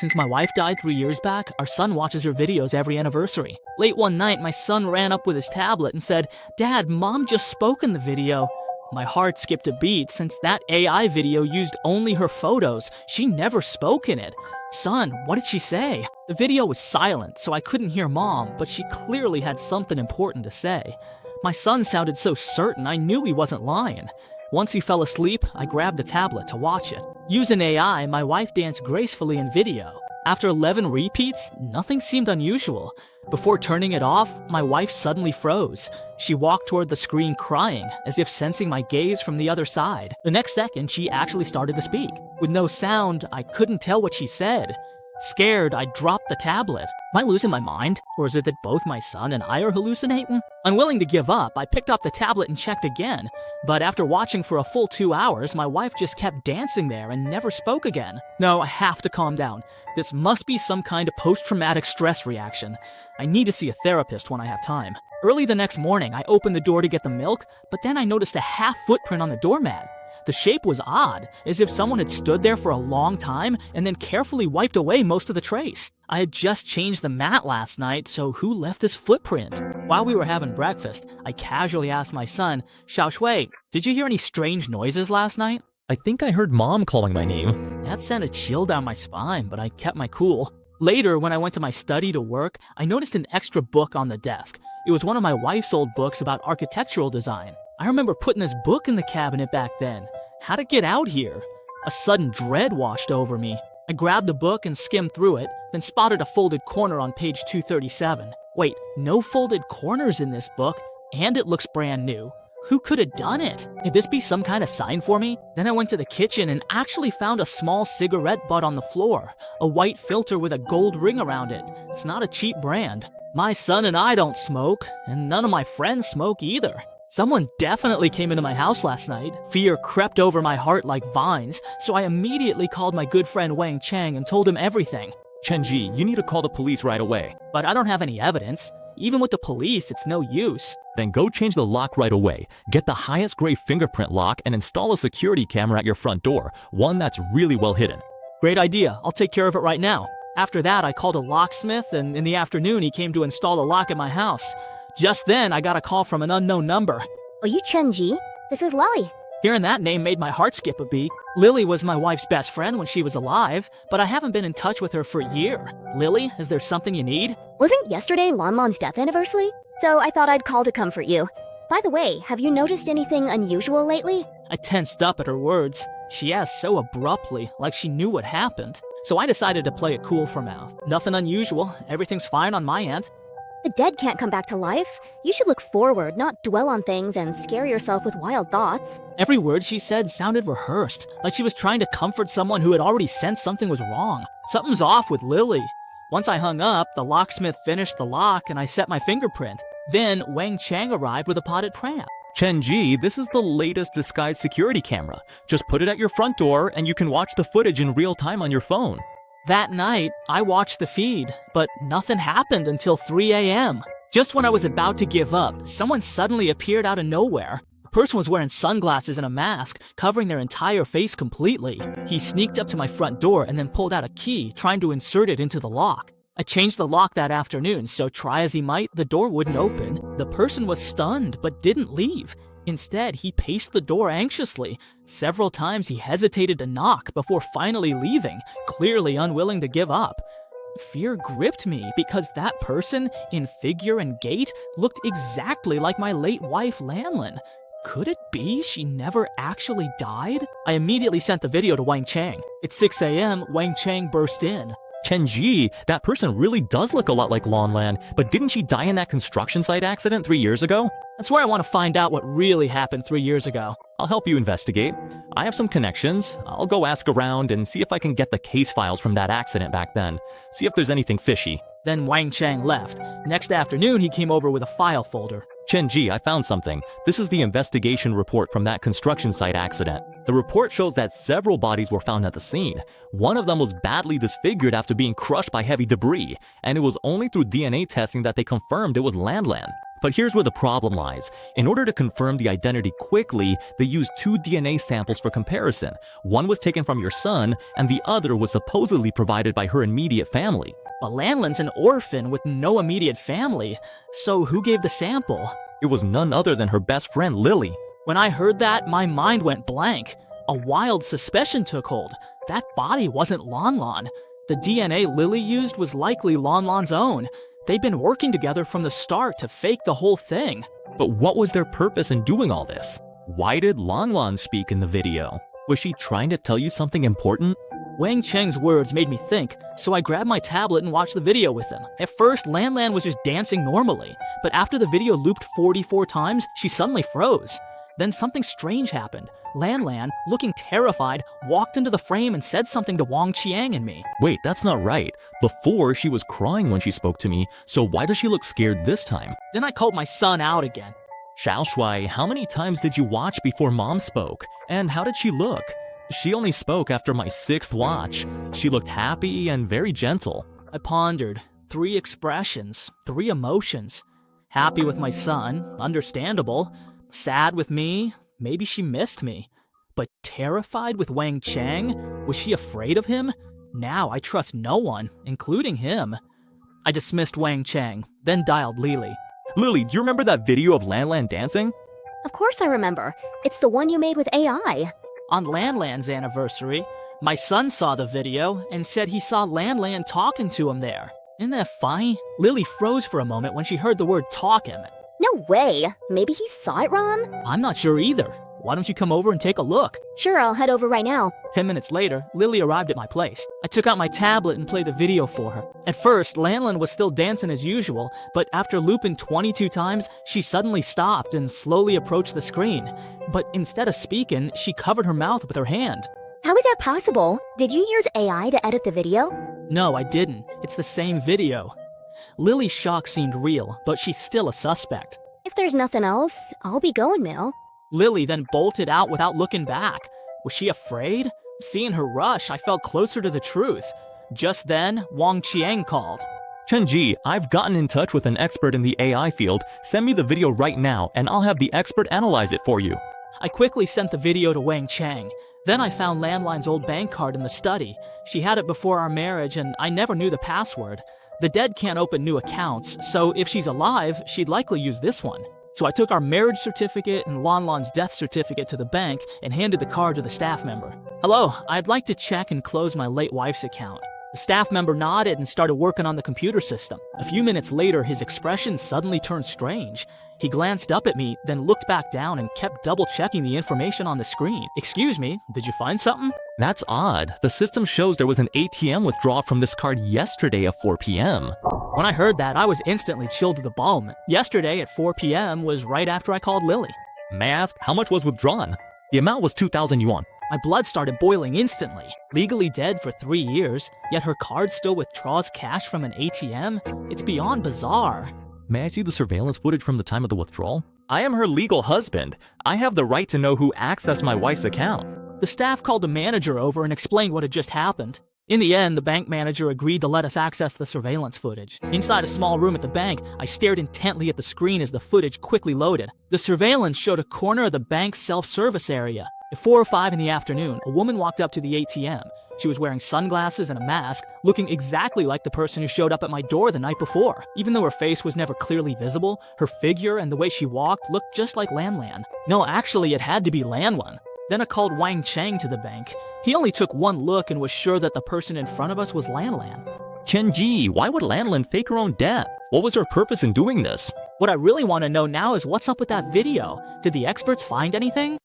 Since my wife died 3 years back, our son watches her videos every anniversary. Late one night, my son ran up with his tablet and said, "Dad, Mom just spoke in the video." My heart skipped a beat since that AI video used only her photos. She never spoke in it. "Son, what did she say?" The video was silent, so I couldn't hear Mom, but she clearly had something important to say. My son sounded so certain I knew he wasn't lying. Once he fell asleep, I grabbed the tablet to watch it. Using AI, my wife danced gracefully in video. After 11 repeats, nothing seemed unusual. Before turning it off, my wife suddenly froze. She walked toward the screen crying, as if sensing my gaze from the other side. The next second, she actually started to speak. With no sound, I couldn't tell what she said. Scared, I dropped the tablet. Am I losing my mind? Or is it that both my son and I are hallucinating? Unwilling to give up, I picked up the tablet and checked again. But after watching for a full 2 hours, my wife just kept dancing there and never spoke again. No, I have to calm down. This must be some kind of post-traumatic stress reaction. I need to see a therapist when I have time. Early the next morning, I opened the door to get the milk, but then I noticed a half footprint on the doormat. The shape was odd, as if someone had stood there for a long time and then carefully wiped away most of the trace. I had just changed the mat last night, so who left this footprint? While we were having breakfast, I casually asked my son, "Xiaoshui, did you hear any strange noises last night?" I think I heard Mom calling my name. That sent a chill down my spine, but I kept my cool. Later, when I went to my study to work, I noticed an extra book on the desk. It was one of my wife's old books about architectural design. I remember putting this book in the cabinet back then. How'd it get out here? A sudden dread washed over me. I grabbed the book and skimmed through it, then spotted a folded corner on page 237. Wait, no folded corners in this book, and it looks brand new. Who could have done it? Could this be some kind of sign for me? Then I went to the kitchen and actually found a small cigarette butt on the floor, a white filter with a gold ring around it. It's not a cheap brand. My son and I don't smoke, and none of my friends smoke either. Someone definitely came into my house last night. Fear crept over my heart like vines, so I immediately called my good friend Wang Chang and told him everything. Chenji, you need to call the police right away. But I don't have any evidence. Even with the police, it's no use. Then go change the lock right away. Get the highest grade fingerprint lock and install a security camera at your front door, one that's really well hidden. Great idea. I'll take care of it right now. After that, I called a locksmith, and in the afternoon, he came to install a lock at my house. Just then, I got a call from an unknown number. Are you Chenji? This is Lily. Hearing that name made my heart skip a beat. Lily was my wife's best friend when she was alive, but I haven't been in touch with her for a year. Lily, is there something you need? Wasn't yesterday Lanmon's death anniversary? So I thought I'd call to comfort you. By the way, have you noticed anything unusual lately? I tensed up at her words. She asked so abruptly, like she knew what happened. So I decided to play it cool for now. Nothing unusual. Everything's fine on my end. The dead can't come back to life. You should look forward, not dwell on things and scare yourself with wild thoughts. Every word she said sounded rehearsed, like she was trying to comfort someone who had already sensed something was wrong. Something's off with Lily. Once I hung up, the locksmith finished the lock and I set my fingerprint. Then Wang Chang arrived with a potted pram. Chenji, this is the latest disguised security camera. Just put it at your front door and you can watch the footage in real time on your phone. That night, I watched the feed, but nothing happened until 3 a.m. Just when I was about to give up, someone suddenly appeared out of nowhere. The person was wearing sunglasses and a mask, covering their entire face completely. He sneaked up to my front door and then pulled out a key, trying to insert it into the lock. I changed the lock that afternoon, so try as he might, the door wouldn't open. The person was stunned, but didn't leave. Instead, he paced the door anxiously. Several times he hesitated to knock before finally leaving, clearly unwilling to give up. Fear gripped me because that person, in figure and gait, looked exactly like my late wife Lanlin. Could it be she never actually died? I immediately sent the video to Wang Chang. At 6 a.m., Wang Chang burst in. Chenji, that person really does look a lot like Lanlan, but didn't she die in that construction site accident 3 years ago? That's where I want to find out what really happened 3 years ago. I'll help you investigate. I have some connections. I'll go ask around and see if I can get the case files from that accident back then. See if there's anything fishy. Then Wang Chang left. Next afternoon, he came over with a file folder. Chenji, I found something. This is the investigation report from that construction site accident. The report shows that several bodies were found at the scene. One of them was badly disfigured after being crushed by heavy debris, and it was only through DNA testing that they confirmed it was Lanlan. But here's where the problem lies. In order to confirm the identity quickly, they used 2 DNA samples for comparison. One was taken from your son, and the other was supposedly provided by her immediate family. But Lanlan's an orphan with no immediate family, so who gave the sample? It was none other than her best friend, Lily. When I heard that, my mind went blank. A wild suspicion took hold. That body wasn't Lanlan. The DNA Lily used was likely Lanlan's own. They'd been working together from the start to fake the whole thing. But what was their purpose in doing all this? Why did Lanlan speak in the video? Was she trying to tell you something important? Wang Cheng's words made me think, so I grabbed my tablet and watched the video with him. At first, Lanlan was just dancing normally, but after the video looped 44 times, she suddenly froze. Then something strange happened. Lanlan, looking terrified, walked into the frame and said something to Wang Qiang and me. Wait, that's not right. Before, she was crying when she spoke to me, so why does she look scared this time? Then I called my son out again. Xiao Shuai, how many times did you watch before Mom spoke? And how did she look? She only spoke after my 6th watch. She looked happy and very gentle. I pondered. 3 expressions, 3 emotions. Happy with my son, understandable. Sad with me, maybe she missed me. But terrified with Wang Cheng? Was she afraid of him? Now I trust no one, including him. I dismissed Wang Cheng, then dialed Lily. Lily, do you remember that video of Lanlan dancing? Of course I remember. It's the one you made with AI. On Lanlan's anniversary, my son saw the video and said he saw Lanlan talking to him there. Isn't that funny? Lily froze for a moment when she heard the word talking. No way. Maybe he saw it wrong? I'm not sure either. Why don't you come over and take a look? Sure, I'll head over right now. 10 minutes later, Lily arrived at my place. I took out my tablet and played the video for her. At first, Lanlan was still dancing as usual, but after looping 22 times, she suddenly stopped and slowly approached the screen. But instead of speaking, she covered her mouth with her hand. How is that possible? Did you use AI to edit the video? No, I didn't. It's the same video. Lily's shock seemed real, but she's still a suspect. If there's nothing else, I'll be going, Mill. Lily then bolted out without looking back. Was she afraid? Seeing her rush, I felt closer to the truth. Just then, Wang Qiang called. Chenji, I've gotten in touch with an expert in the AI field. Send me the video right now, and I'll have the expert analyze it for you. I quickly sent the video to Wang Cheng. Then I found Landline's old bank card in the study. She had it before our marriage, and I never knew the password. The dead can't open new accounts, so if she's alive, she'd likely use this one. So I took our marriage certificate and Lanlan's death certificate to the bank and handed the card to the staff member. Hello, I'd like to check and close my late wife's account. The staff member nodded and started working on the computer system. A few minutes later, his expression suddenly turned strange. He glanced up at me, then looked back down and kept double-checking the information on the screen. Excuse me, did you find something? That's odd. The system shows there was an ATM withdrawal from this card yesterday at 4 p.m. When I heard that, I was instantly chilled to the bone. Yesterday at 4 p.m. was right after I called Lily. May I ask, how much was withdrawn? The amount was 2,000 yuan. My blood started boiling instantly. Legally dead for 3 years, yet her card still withdraws cash from an ATM? It's beyond bizarre. May I see the surveillance footage from the time of the withdrawal? I am her legal husband. I have the right to know who accessed my wife's account. The staff called the manager over and explained what had just happened. In the end, the bank manager agreed to let us access the surveillance footage. Inside a small room at the bank, I stared intently at the screen as the footage quickly loaded. The surveillance showed a corner of the bank's self-service area. At 4 or 5 in the afternoon, a woman walked up to the ATM. She was wearing sunglasses and a mask, looking exactly like the person who showed up at my door the night before. Even though her face was never clearly visible, her figure and the way she walked looked just like Lanlan. No, actually, it had to be Lanlan. Then I called Wang Cheng to the bank. He only took one look and was sure that the person in front of us was Lanlan. Chenji, why would Lanlan fake her own death? What was her purpose in doing this? What I really want to know now is what's up with that video. Did the experts find anything?